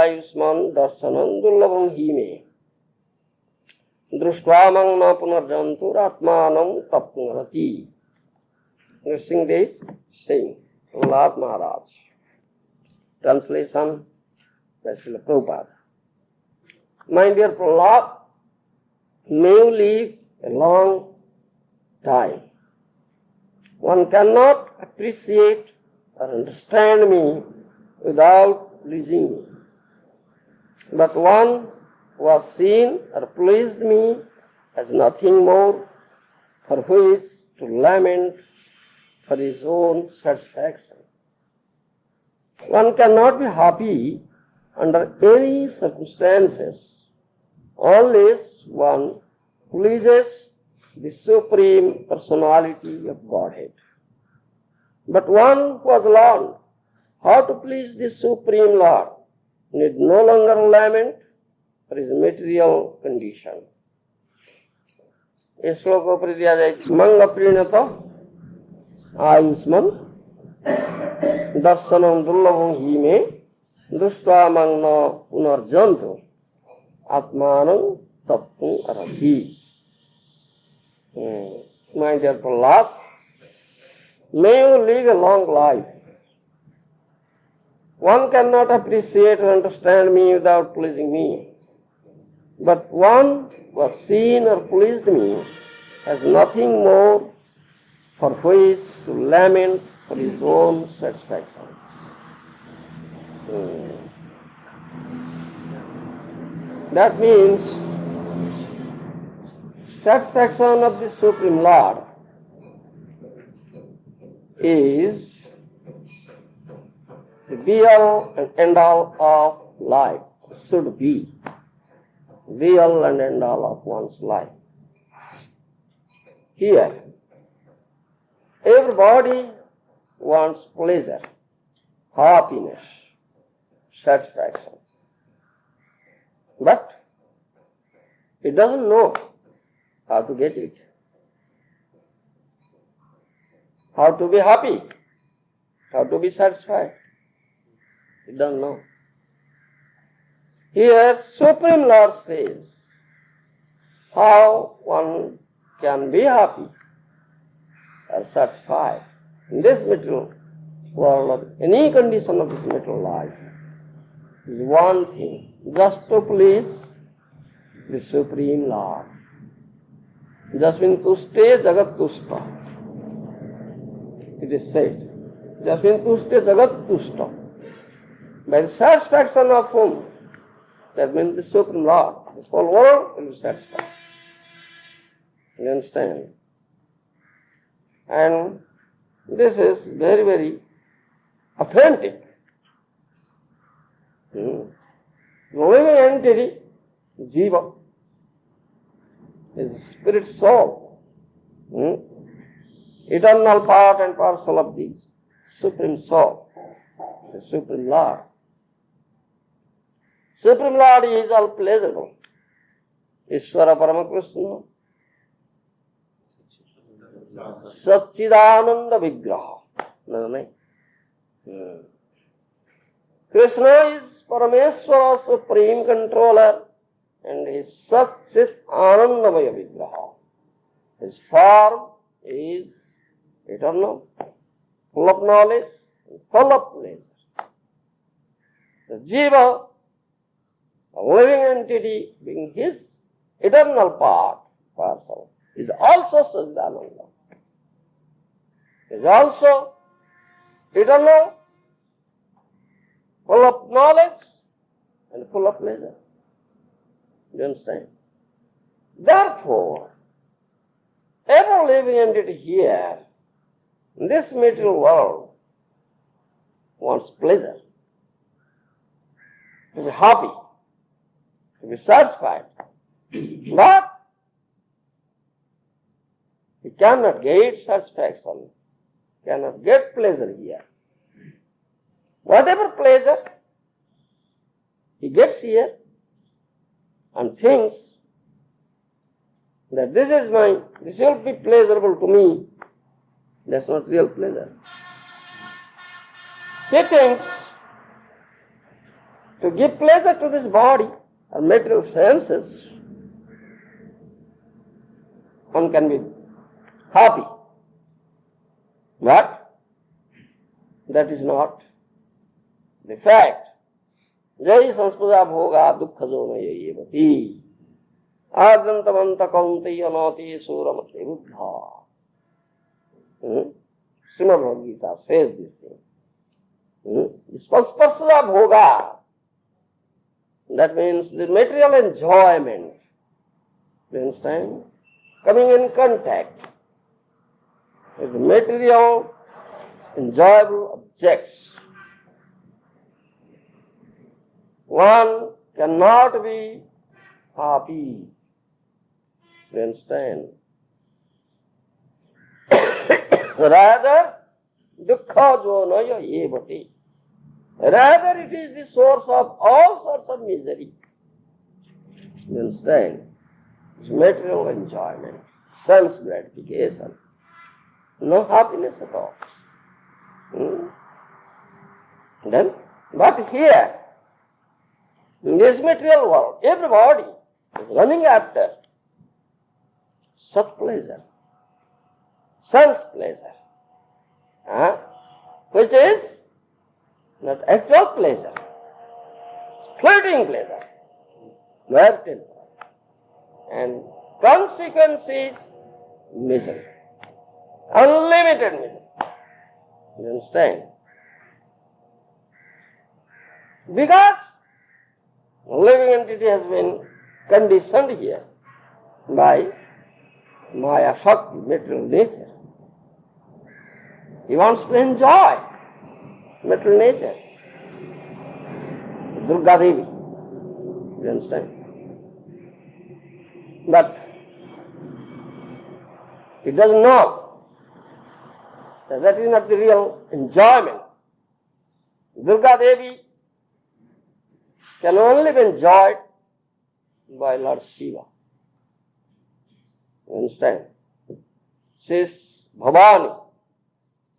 ayusman darsanam dullabam hime. Drushtvamang na punarjantur atmanam tapnarati. Nrsimhadev saying, Prahlad Maharaj. Translation by Srila Prabhupada. My dear Prahlad, may you live a long time. One cannot appreciate or understand me without pleasing me. But one who has seen or pleased me has nothing more for which to lament for his own satisfaction. One cannot be happy under any circumstances unless one pleases the Supreme Personality of Godhead. But one who has learned how to please the Supreme Lord need no longer lament for his material condition. ये श्लोक ऊपर दिया जाए मंग प्रीणत आयुष्मान दर्शनम दुर्लभम ही में दृष्ट्वा मंग पुनर्जंतु आत्मानं तत्तुम अर्हति. My dear Prahlad, may you live a long life. One cannot appreciate or understand me without pleasing me. But one who has seen or pleased me has nothing more for which to lament for his own satisfaction. That means satisfaction of the Supreme Lord is the be-all and end-all of life, should be be-all and end-all of one's life. Here, everybody wants pleasure, happiness, satisfaction. But he doesn't know how to get it, how to be happy, how to be satisfied. He doesn't know. Here, Supreme Lord says how one can be happy or satisfied in this material world or any condition of this material life is one thing, just to please the Supreme Lord. Jasmin tuste jagat tusta. It is said, Jasmin tuste jagat tusta. By the satisfaction of whom? That means the Supreme Lord. This whole world will be satisfied. You understand? And this is very, very authentic. The living entity, Jiva, is spirit soul, eternal part and parcel of the Supreme Soul, the Supreme Lord. Supreme Lord is all pleasurable. Ishvara Paramakrishna, Satchidananda Vigraha. No. Krishna is Parameswara, Supreme Controller, and his Sat Chit Anandamaya Vigraha. His form is eternal, full of knowledge, and full of pleasure. The Jiva, a living entity, being his eternal parcel, is also Satchidananda. Is also eternal, full of knowledge and full of pleasure. You understand? Therefore, every living entity here, in this material world, wants pleasure, to be happy, to be satisfied. But he cannot get satisfaction, cannot get pleasure here. Whatever pleasure he gets here and thinks that this will be pleasurable to me, that's not real pleasure. He thinks to give pleasure to this body or material senses, one can be happy. But that is not the fact. Jai sanspurya bhoga dukkha jona yevati ardantavanta kaunteya nati suramate buddha. Srimad Gita says this thing. Sanspurya bhoga, that means the material enjoyment. You understand? Coming in contact with the material enjoyable objects. One cannot be happy. You understand? Rather, dukkha jonaya evati. Rather, it is the source of all sorts of misery. You understand? It's material enjoyment, sense gratification. No happiness at all. Then, but here, in this material world, everybody is running after such pleasure, sense pleasure, which is not actual pleasure, fleeting pleasure, very temporary. And consequence is misery, unlimited misery. You understand? Because living entity has been conditioned here by Maya Shakti, material nature. He wants to enjoy material nature. Durga Devi. You understand? But he doesn't know that that is not the real enjoyment. Durga Devi can only be enjoyed by Lord Shiva. You understand? She is Bhavani,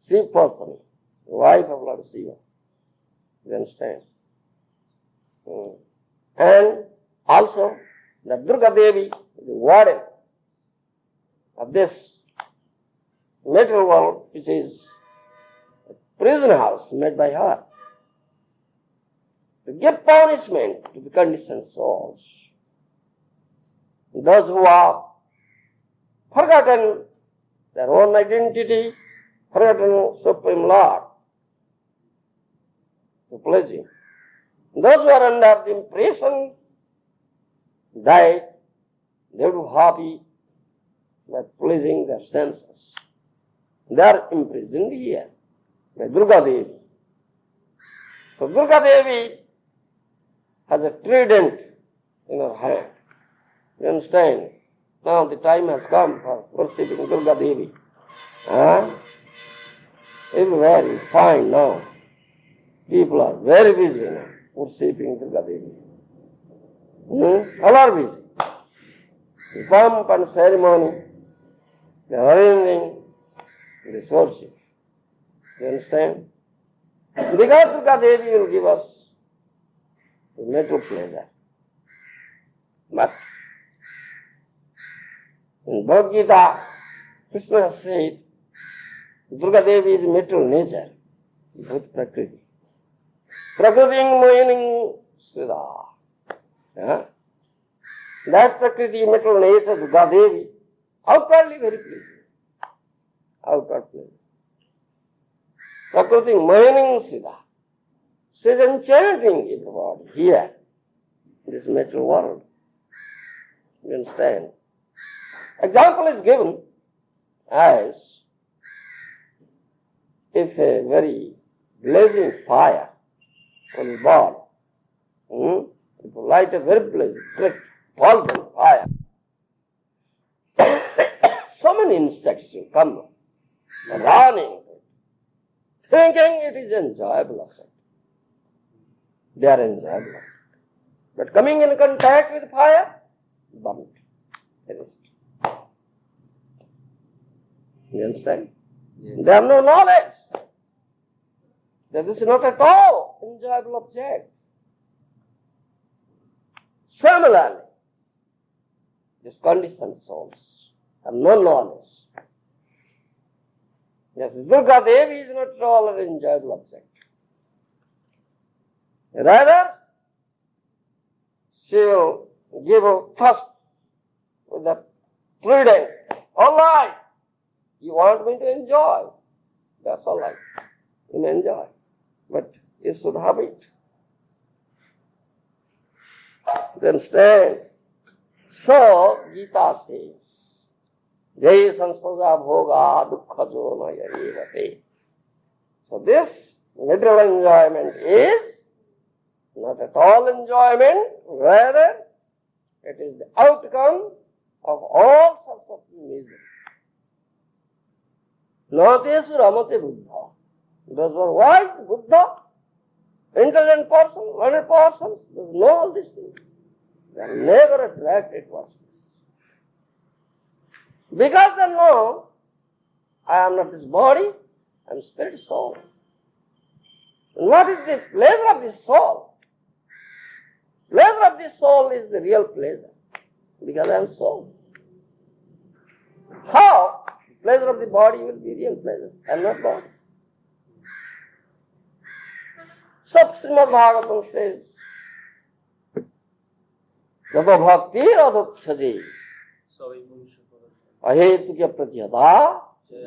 Shiva Patni, wife of Lord Shiva. You understand? And also, the Durga Devi, the warden of this material world, which is a prison house made by her, to give punishment to the conditioned souls. Those who have forgotten their own identity, forgotten Supreme Lord, to please Him. Those who are under the impression that they will be happy by pleasing their senses, they are imprisoned here by Durga Devi. So Durga Devi has a trident in her hand. You understand? Now the time has come for worshipping Durga Devi. Everywhere you find now, people are very busy now worshipping Durga Devi. All are busy. The pomp and ceremony, they are arranging this worship. You understand? Because Durga Devi will give us the material pleasure. But in Bhagavad Gita, Krishna has said, Durga Devi is material nature, Bhut Prakriti. Prakriting meaning Sridhar. That Prakriti, material nature, Durga Devi, outwardly very pleasing. Outward pleasing. Prakriti meaning Sridhar. She is enchanting everybody here, in this material world. You understand? Example is given as if a very blazing fire will burn. If you light a very blazing, pollen fire, so many insects will come running, thinking it is enjoyable of it. They are enjoyable. But coming in contact with fire, burnt. You understand? Yes. They have no knowledge that this is not at all enjoyable object. Similarly, these conditioned souls have no knowledge. Yes, Durga Devi is not at all an enjoyable object. Rather, she will give a first with the prudence. All right, you want me to enjoy. That's all right. You may enjoy. But you should have it. Then stand. So, Gita says, Jai Sanspada Bhoga Dukkha Jonaya Evate. So this material enjoyment is not at all enjoyment, rather it is the outcome of all sorts of misery. Nate Suramate Buddha. Those were wise Buddha, intelligent person, learned persons, they know all these things. They are never attracted towards this. Because they know, I am not this body, I am spirit soul. And what is the pleasure of this soul? Pleasure of this soul is the real pleasure, because I am soul. How? Pleasure of the body will be real pleasure. I am not body. So Srimad Bhagavatam says, Yata bhakti radhukshadi ahetukya pratyata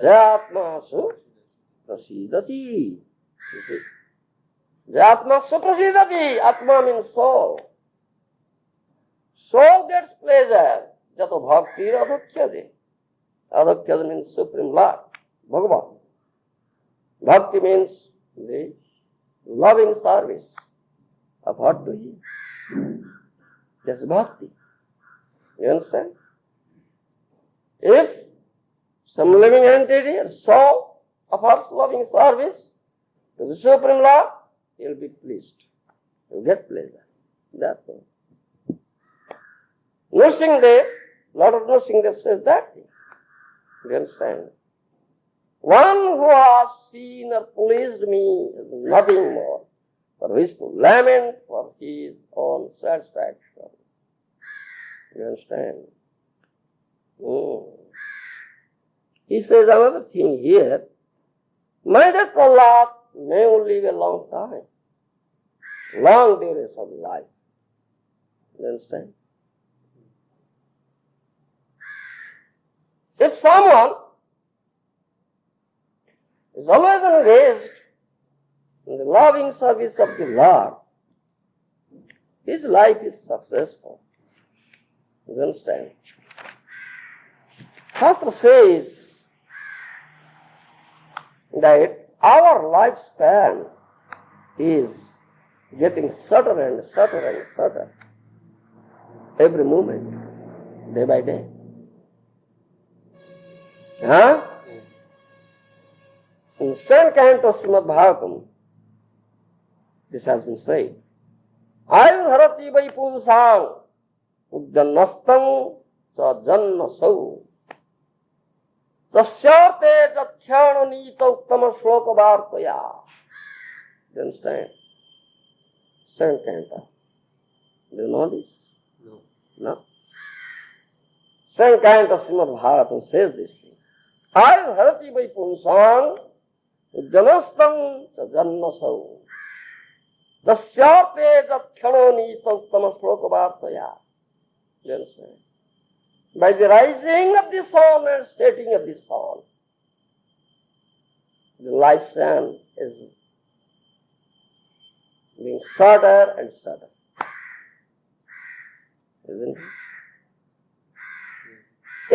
jayatmasu prasidati. Jayatmasu prasidati. Atma means soul. Soul gets pleasure. Yata bhakti radhukshadi. Adhukshadi means Supreme Lord, Bhagavan. Bhakti means the loving service of heart to Him. That's bhakti. You understand? If some living entity or soul offers loving service to the Supreme Lord, he will be pleased. He will get pleasure. That's all. Nrsimhadev, Lord of Nrsimhadev says that thing. You understand? One who has seen or pleased me is nothing more for which to lament for his own satisfaction. You understand? He says another thing here. My dear Prahlad may live a long time, long duration of life. You understand? If someone is always engaged in the loving service of the Lord, his life is successful. You understand? Shastra says that our lifespan is getting shorter and shorter and shorter every moment, day by day. Huh? In the second canto of Srimad Bhagavatam, this has been said. Ayurharati vai punsang uddannastam sa jannasau tasyarte jathyano nita uttama shloka vartaya. Do you understand? Second canto. Do you know this? No. No? Second canto of Srimad Bhagavatam says this thing. Ayurharati vai punsang uddannastam sa jannasau Tasyape jathyano nita uttama shloka vartaya. You understand? By the rising of the sun and setting of the sun, the lifespan is being shorter and shorter. Isn't it?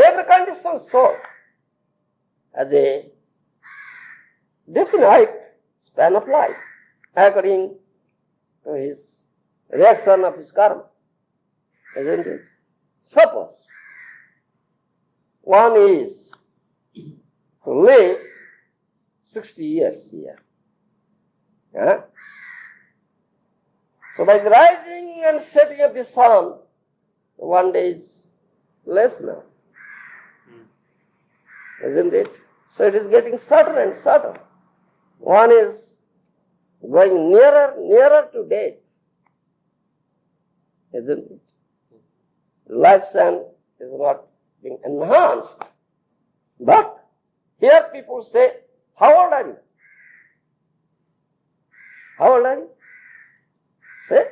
Every conditioned soul has a definite span of life according to his reaction of his karma. Isn't it? Suppose one is to live 60 years here. Yeah? So by the rising and setting of the sun, one day is less now. Isn't it? So it is getting shorter and shorter. One is going nearer to death. Isn't it? lifespan is not being enhanced. But here people say, how old are you? How old are you? Say?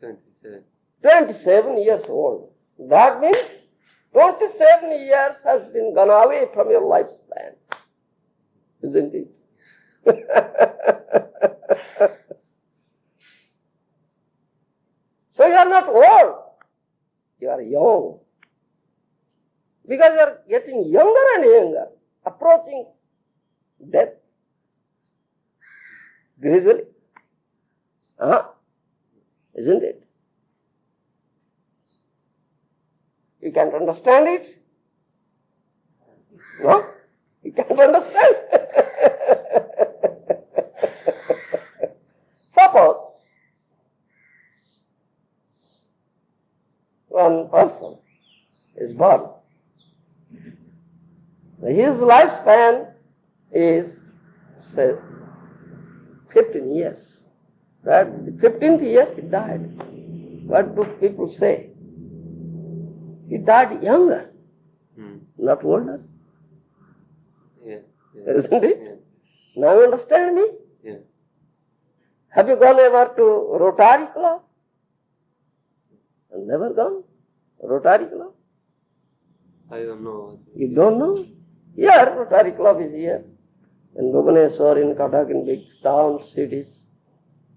27. 27 years old. That means 27 years has been gone away from your lifespan. Isn't it? So you are not old. You are young. Because you are getting younger and younger, approaching death. Gradually. Isn't it? You can't understand it? No? You can't understand? Suppose one person is born. His lifespan is, say, 15 years. But the 15th year he died. What do people say? He died younger, not older. Yeah. Isn't it? Yeah. Now you understand me? Yeah. Have you gone ever to Rotary Club? Never gone? Rotary Club? I don't know. You don't know? Here, Rotary Club is here. In Bhubaneswar, in Cuttack, in big towns, cities.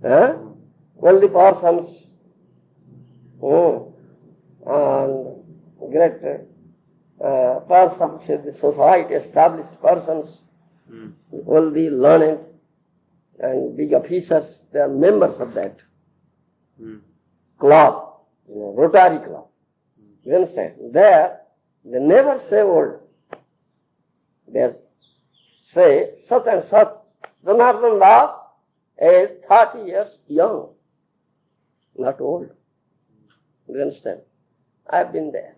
Wealthy persons. And great persons, the society, established persons, wealthy, learned, and big officers, they are members of that club, Rotary Club. You understand? There, they never say old. They say such and such. Janardhan Das is 30 years young, not old. You understand? I've been there.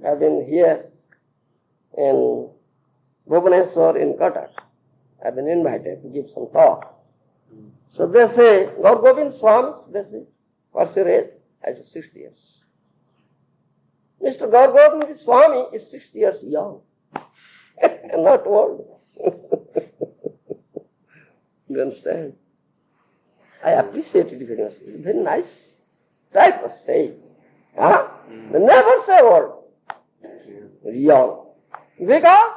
I've been here in Bhubaneswar in Cuttack. I've been invited to give some talk. So they say, Govinda Swami, they say, what's your age? I say 60 years. Mr. Govinda Swami is 60 years young, not old. You understand? I appreciate it very much. It's a very nice type of saying. They never say old, young. Because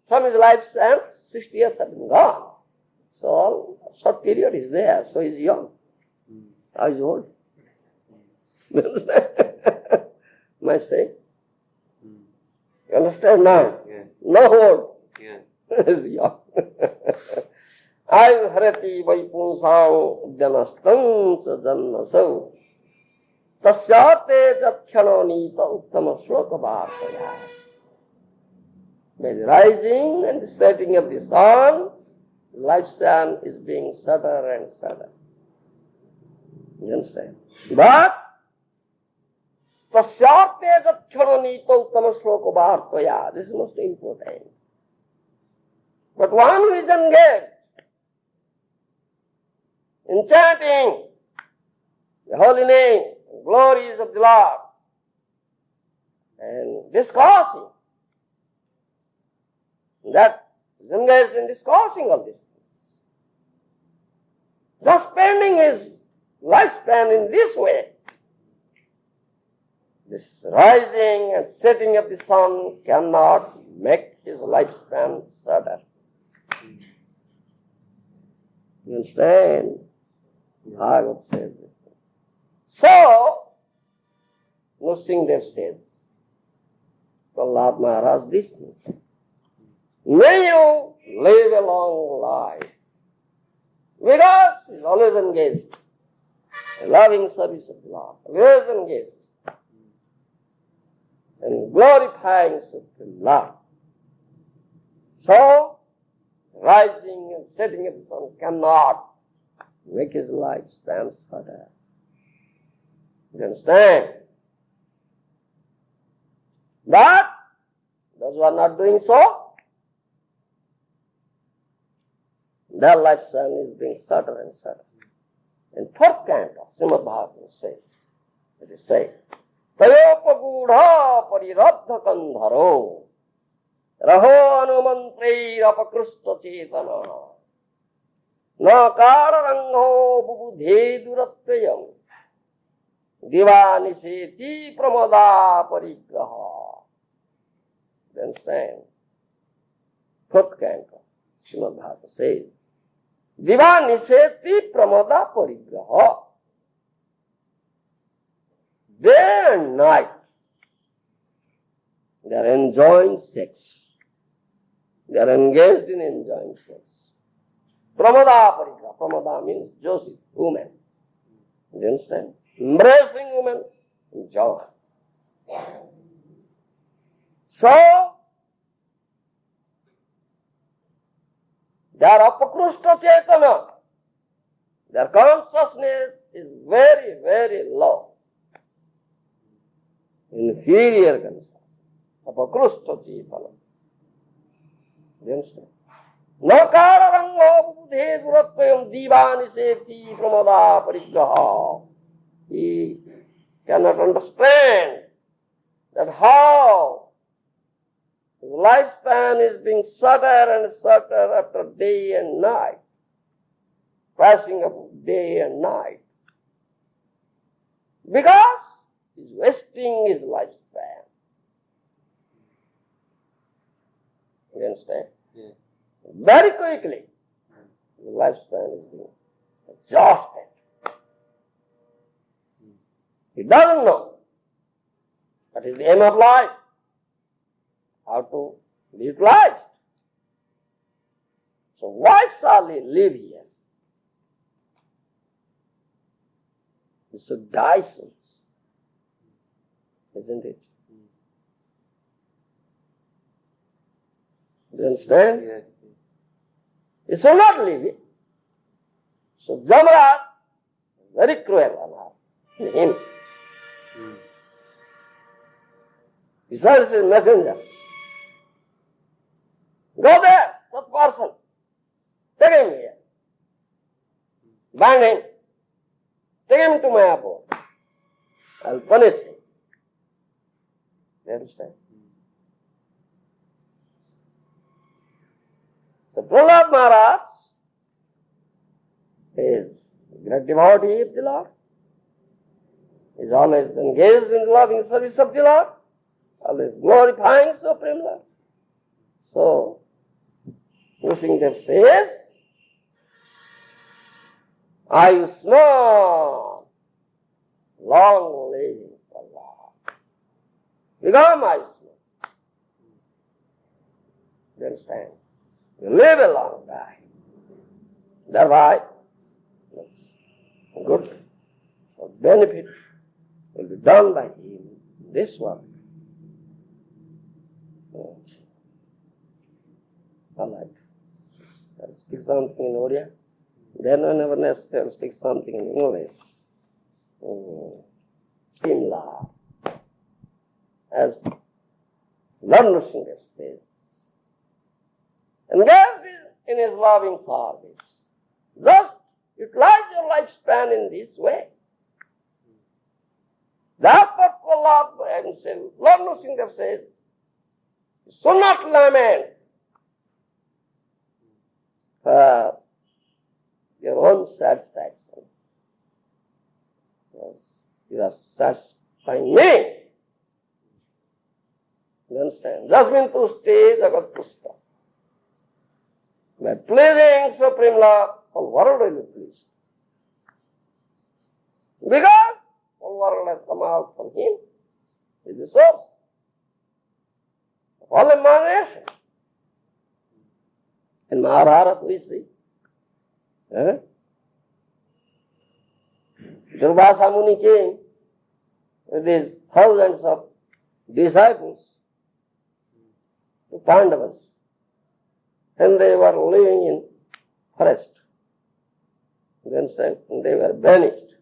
from his lifespan, 60 years have been gone. So short period is there, so he's young. Now he's old. You understand? My say? You understand now? Yeah. No old. Yeah. He's young. Ayu harati vaipunsam janastam sa jannasav tasyate jatkhyanonita uttama shloka bhartaya. By the rising and the setting of the sun, lifespan is being shorter and shorter. You understand? But tasyate jatkhyanonita uttama shloka bhartaya. This is most important. But one who is engaged in chanting the holy name, glories of the Lord, and discoursing, that is engaged in discoursing of these things, thus spending his lifespan in this way, this rising and setting of the sun cannot make his lifespan shorter. You understand? Bhagavad says this. So, Nrsimhadev says, Prahlad Maharaj, this thing. May you live a long life. Because he is always engaged in loving service of the Lord, always engaged in glorifying Supreme Lord. So, rising and setting of the sun cannot make his lifespan shorter. You understand? But those who are not doing so, their lifespan is being shorter and shorter. In fourth canto, Srimad Bhagavatam says, It is said, Tayopagudha pariradha kandharo raho anumantre apakrusta chetana na kararangho bubudhe durattayam divaniseti pramada parigraha. Understand? Fourth canto, Srimad Bhagavata says, divaniseti pramada parigraha. Day and night, they are enjoying sex. They are engaged in enjoying sex. Pramada parigraha. Pramada means Joseph, woman. Do you understand? Embracing woman, enjoy. So, they are apakrusta chetana. Their consciousness is very, very low. Inferior consciousness. Apakrusta chetana. Do you understand? Nakararango buddhe duratvayam divaniseti pramada parigraha. He cannot understand that how his lifespan is being shorter and shorter after day and night, passing of day and night, because he is wasting his lifespan. You understand? Yeah. Very quickly, the lifespan is being exhausted. He doesn't know what is the aim of life, how to be utilized. So why shall he live here? He should die soon, isn't it? Do you understand? Yes. He should not live here. So Jamaraj is very cruel on him. He sends his messengers. Go there, that person. Take him here. Bind him. Take him to my abode. I'll punish him. You understand? So Prahlad Maharaj is a great devotee of the Lord. He is always engaged in the loving service of the Lord, always glorifying Supreme Lord. So, Nrsimhadev says, Ayushman, long live the Lord. Become Ayushman. You understand? You live a long time. Thereby, good benefit will be done by him in this world. All right. I'll speak something in Odia. Then whenever necessary, I'll speak something in English. Simla. As Lord Nrsimhadev says, engaged in his loving service. Just utilize your lifespan in this way. Therefore, Lord Nrsimhadev says, so not lament for your own satisfaction. Yes, you are satisfying me. You understand? Jasmin tusti jagat pusta. By pleasing Supreme Lord, whole world will be pleased. Because whole world has come out from him. He is the source of all emanation. In Mahabharata we see, Durvasa Muni came with his thousands of disciples to Pandavas, and they were living in forest. You understand? And they were banished.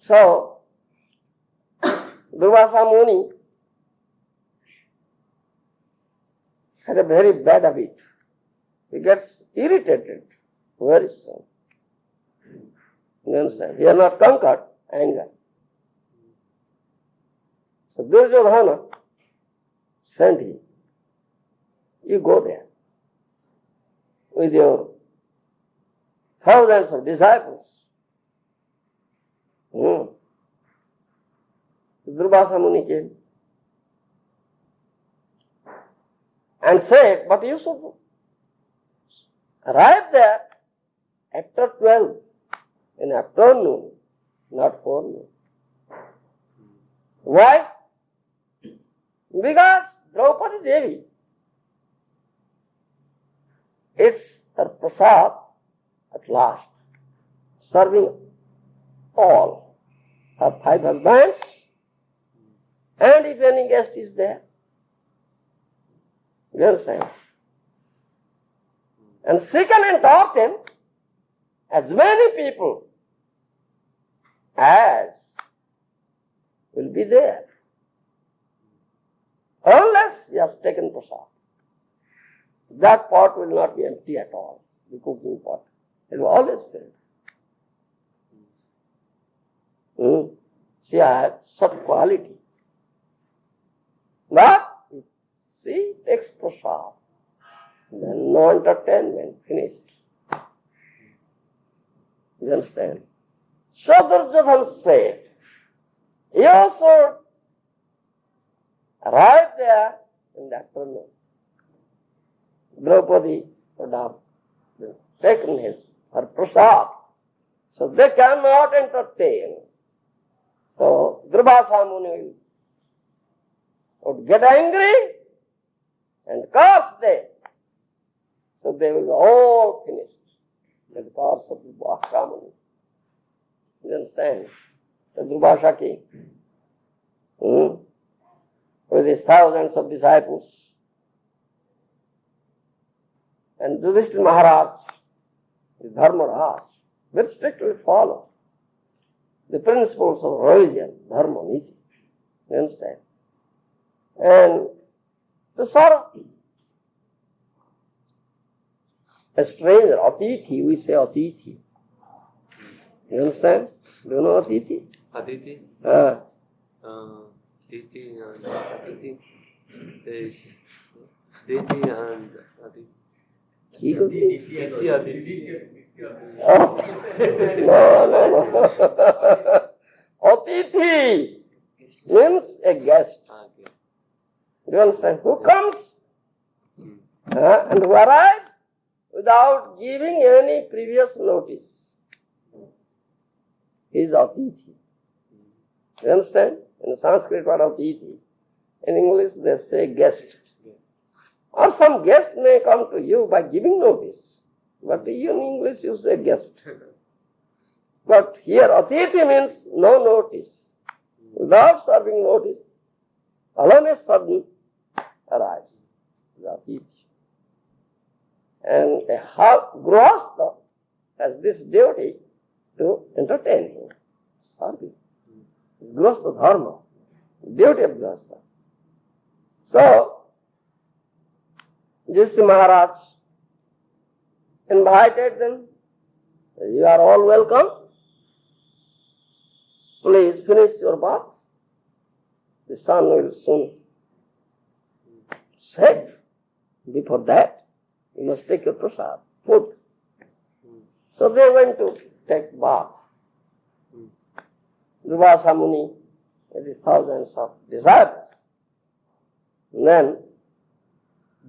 So, Durvasa Muni had a very bad habit. He gets irritated very soon. You understand? He has not conquered anger. So Duryodhana sent him. You go there with your thousands of disciples. Durvasa Muni came and said, but you should arrive there after 12 in afternoon, not forenoon. Why? Because Draupadi Devi, it's her prasad at last, serving all her 5 husbands, and if any guest is there. You understand? And she can entertain as many people as will be there, unless he has taken prasad. That pot will not be empty at all, the cooking pot. It will always fill. She had such quality. But if she takes prasad, then no entertainment, finished. You understand? So Duryodhana said, you should arrive there in the afternoon. Draupadi would have taken her prasad, so they cannot entertain. So Durvasa Muni would get angry and curse them. So they will be all finished by the curse of Durvasa Muni. You understand? The Durvasa king, with his thousands of disciples, and Yudhishthira Maharaj, the Dharmaraj, very strictly follow the principles of religion, dharma, niti. You understand? And to serve a stranger, atithi, we say atithi. You understand? Do you know atithi? Aditi? Aditi and Aditi. There is Aditi and Aditi. Oh, no. Atithi means a guest. Do you understand? Who comes and who arrives without giving any previous notice. He is atithi. You understand? In Sanskrit word atithi. In English they say guest. Or some guest may come to you by giving notice. But in English you say guest. But here atithi means no notice. Without serving notice, alone a sudden arrives. The atithi. And a grihastha has this duty to entertain him. Serving. Grihastha dharma. Duty of grihastha. So, Yudhishthira Maharaj invited them. You are all welcome. Please finish your bath. The sun will soon set. Before that, you must take your prasad, food. So they went to take bath. Durvasa Muni with thousands of disciples. And then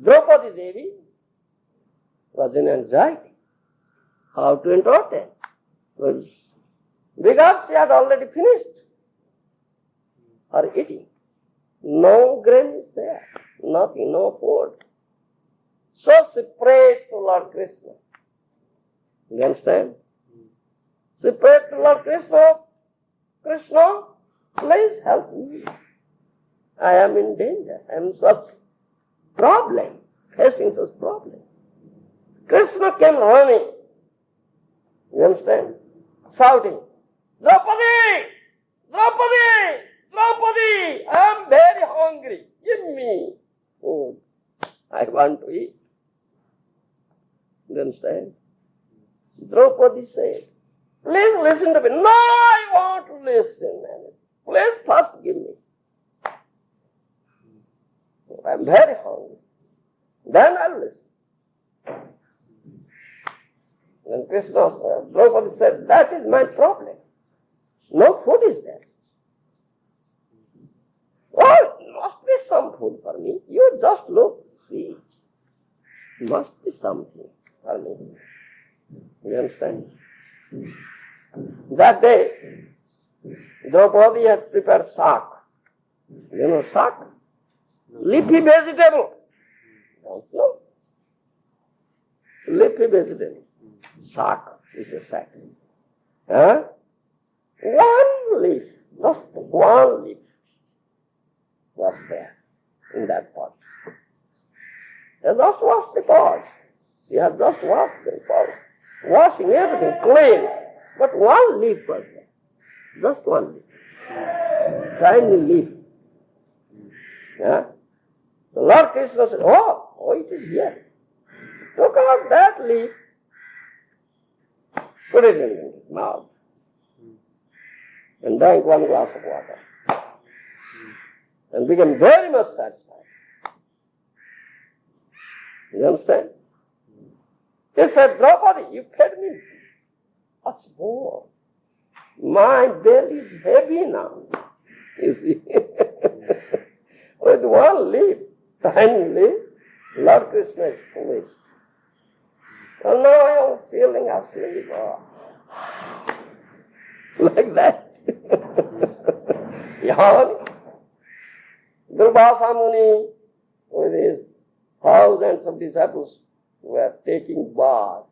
Draupadi Devi was in anxiety. How to entertain? Because she had already finished her eating. No grain is there. Nothing, no food. So she prayed to Lord Krishna. You understand? She prayed to Lord Krishna. Krishna, please help me. I am in danger. I am in such problem, facing such problem. Krishna came running. You understand? Shouting, Draupadi! Draupadi! Draupadi! I am very hungry. Give me food. I want to eat. You understand? Draupadi said, Please listen to me. No, I want to listen. Please first give me. I'm very hungry. Then I'll listen. When Krishna, Draupadi said, that is my problem. No food is there. Oh, it must be some food for me. You just look, see. Must be something for me. You understand? That day, Draupadi had prepared sak. You know sak? Leafy vegetable. Don't know. Leafy vegetable. Sak is a sack. Huh? One leaf, just one leaf was there in that pot. They just washed the pot. She had just washed the pot. Washing everything clean. But one leaf was there. Just one leaf. Tiny leaf. Yeah? The Lord Krishna said, oh, it is here. Took out that leaf, put it in his mouth, and drank one glass of water. And became very much satisfied. You understand? He said, Draupadi, you fed me much more. My belly is heavy now. You see? With one leaf, tiny leaf, Lord Krishna is pleased. And now I am feeling asleep. Like that. Yawn. Durvasa Muni, with his thousands of disciples, were taking bath.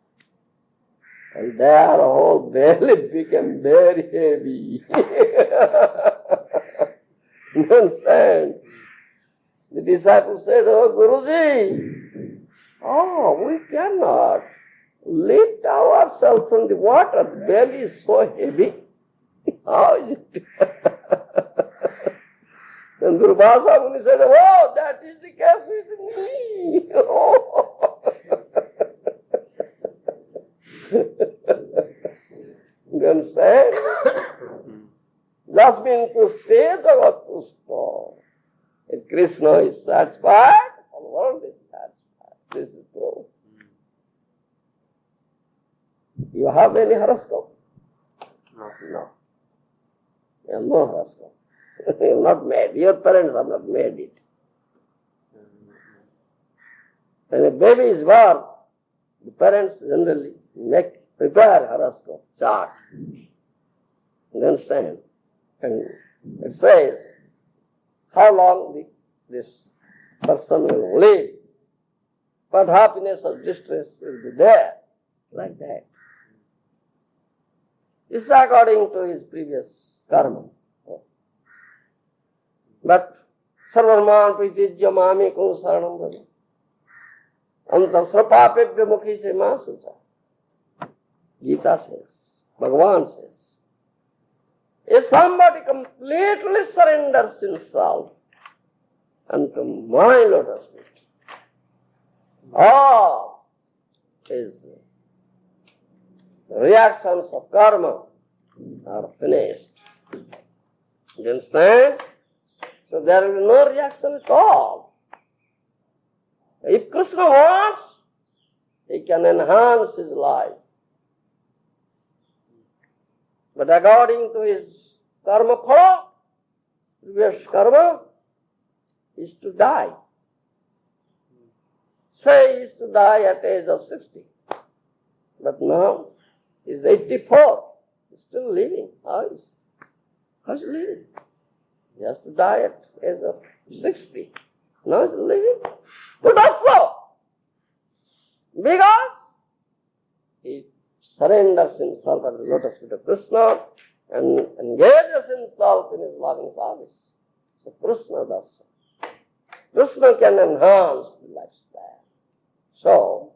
And their whole belly became very heavy. You understand? The disciples said, oh Guruji, we cannot lift ourselves from the water. Belly is so heavy. How is it? And Durvasa Muni said, oh, that is the case with me. You understand? Just mean to say Jagat Pushpa. If Krishna is satisfied, the world is satisfied. This is true. You have any horoscope? No. You have no horoscope. You have not made. Your parents have not made it. When a baby is born, the parents generally prepare horoscope, chart. You understand? And it says how long this person will live, what happiness or distress will be there, like that. This is according to his previous karma. But sarvarman pritijya mami kum saranam bhava. Antam srapapebhya mukhi se ma sucha. Gita says, Bhagavan says, if somebody completely surrenders himself unto my lotus feet, all his reactions of karma are finished. You understand? So there will be no reaction at all. If Krishna wants, he can enhance his life. But according to his karma phala, previous karma, is to die. Say he is to die at the age of 60. But now he is 84. He is still living. How is he living? He has to die at the age of 60. Now he is living. Who does so? Because he surrenders himself at the lotus feet of Krishna and engages himself in his loving service. So Krishna does so. Krishna can enhance the lifestyle. So,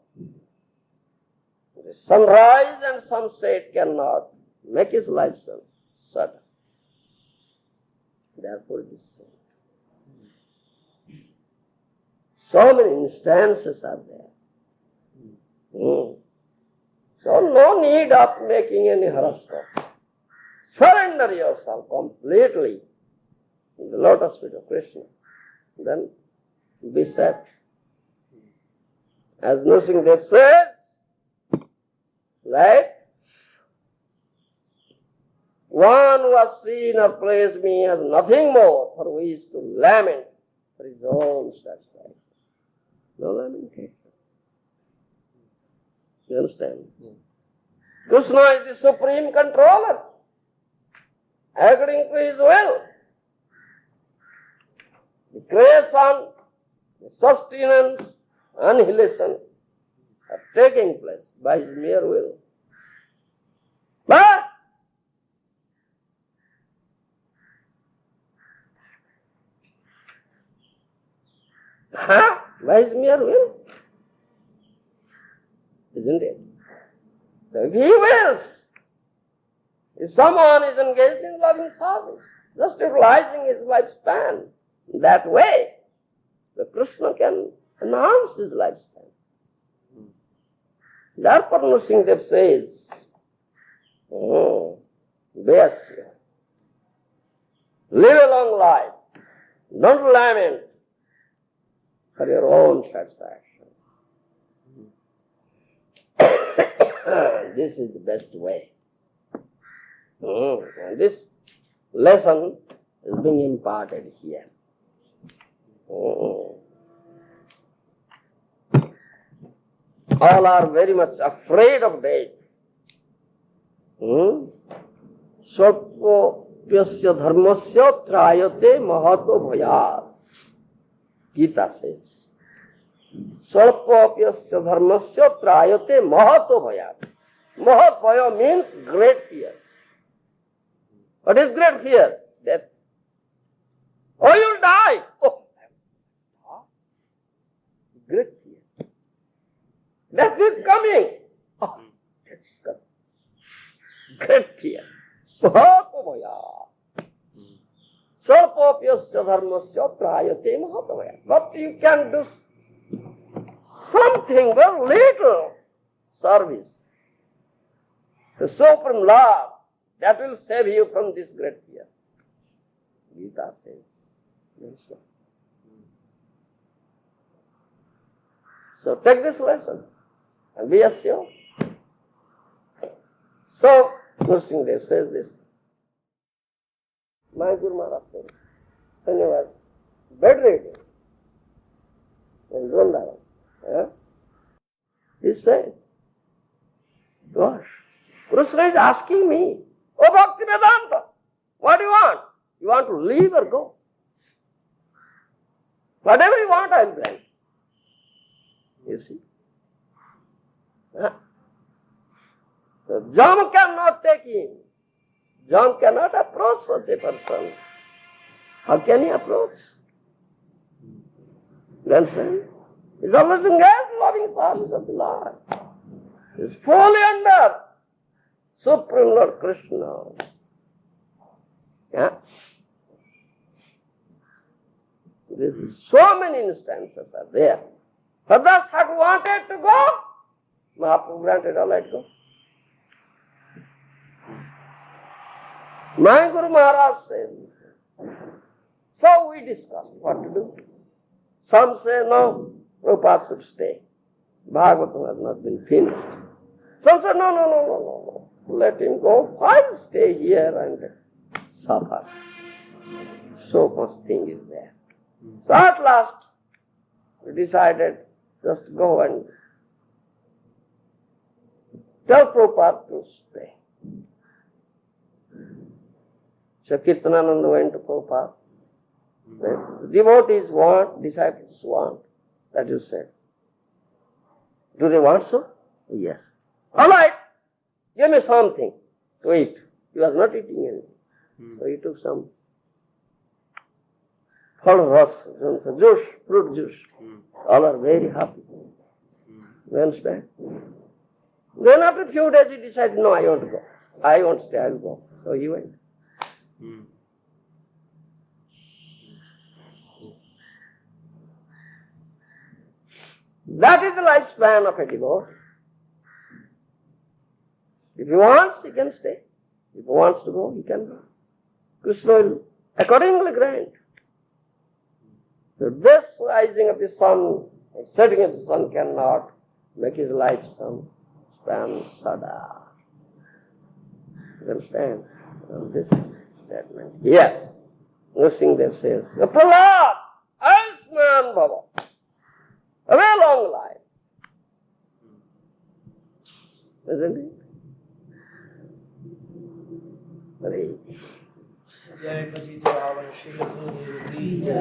the sunrise and sunset cannot make his life sudden. Therefore it is said. So many instances are there. So no need of making any horoscope. Surrender yourself completely in the lotus feet of Krishna. Then be safe. As Nrsimhadev says, right? One who has seen or praised me has nothing more for which to lament for his own satisfaction. No lamentation. You understand? Yeah. Krishna is the supreme controller, according to his will. The creation, the sustenance, annihilation are taking place by his mere will. But by his mere will, isn't it? So if he wills, if someone is engaged in loving service, just utilizing his lifespan that way, the Krishna can enhance his lifespan. Therefore Nrsimhadev says, Vyasya, live a long life, don't lament for your own satisfaction. This is the best way. And this lesson is being imparted here. All are very much afraid of death. Svalpo pyasya dharmasya trayate mahato bhayat. Gita says. Svalpo pyasya dharmasya trayate mahato bhayat. Mahat bhaya means great fear. What is great fear? Death. Oh, you'll die. Oh, great fear. Death is coming. Oh, death is coming. Great fear. Mahato bhayat. Sarpapyasya dharmasya prayate mahato bhayat. But you can do something, very little service to supreme love that will save you from this great fear. Gita says. So take this lesson and be assured. So Nrsimhadev says this. My Guru Maharaj said, when he was bedridden in Vrindavan, he said, gosh, Krishna is asking me, oh Bhakti Vedanta, what do you want? You want to leave or go? Whatever you want, I will grant. You see? So Jam cannot take him. Jam cannot approach such a person. How can he approach? You understand? He is always engaged in loving service of the Lord. He is fully under Supreme Lord Krishna. Yeah? This is so many instances are there. Haridas Thakur wanted to go. Mahaprabhu granted, all right, go. My Guru Maharaj says. So we discussed what to do. Some say, no, Prabhupada should stay. Bhagavatam has not been finished. Some say, no. Let him go. I will stay here and suffer. So much thing is there. So at last, we decided just go and tell Prabhupada to stay. So Kirtanananda went to Prabhupada. The devotees want, disciples want, that you said. Do they want so? Yes. All right, give me something to eat. He was not eating anything. So he took some juice, fruit juice. All are very happy. You understand? Then after a few days he decided, no, I want to go. I won't stay, I will go. So he went. That is the lifespan of a devotee. If he wants, he can stay. If he wants to go, he can go. Krishna will accordingly grant. So this rising of the sun, setting of the sun cannot make his lifespan sada. You understand? And this statement here, Nrsimhadev says, Prahlad, Ayushman Bhava, a very long life. Isn't it? Very. जय पति पावन श्री गुरु देव की जय।